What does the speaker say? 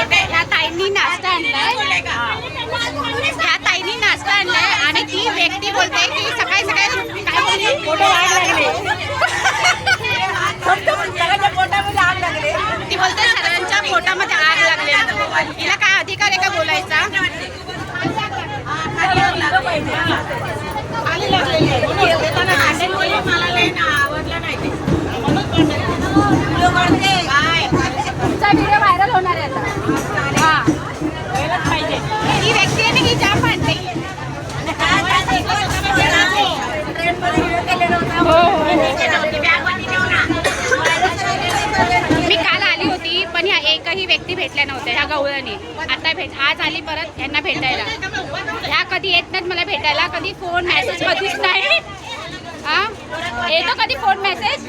ह्या ताईंनी नाश्ता आणलाय, ह्या ताईंनी नाश्ता आणलाय आणि ती व्यक्ती बोलते की सकाळी सकाळी काय बोलली, फोटो आग लागले पोटामध्ये आग लागले. ती बोलते सर्वांच्या पोटामध्ये आग लागले. हिला काय अधिकार आहे का बोलायचा? तुमचा व्हिडिओ व्हायरल होणार आहे आता. हा ही व्यक्ती आहे ना की जाम भांडते. मी काल आली होती पण ह्या एकही व्यक्ती भेटल्या नव्हत्या ह्या गवळणी. आता आज आली परत यांना भेटायला. ह्या कधी येत नाहीत मला भेटायला, कधी फोन मेसेज कधीच नाही. हा येतो कधी फोन मेसेज?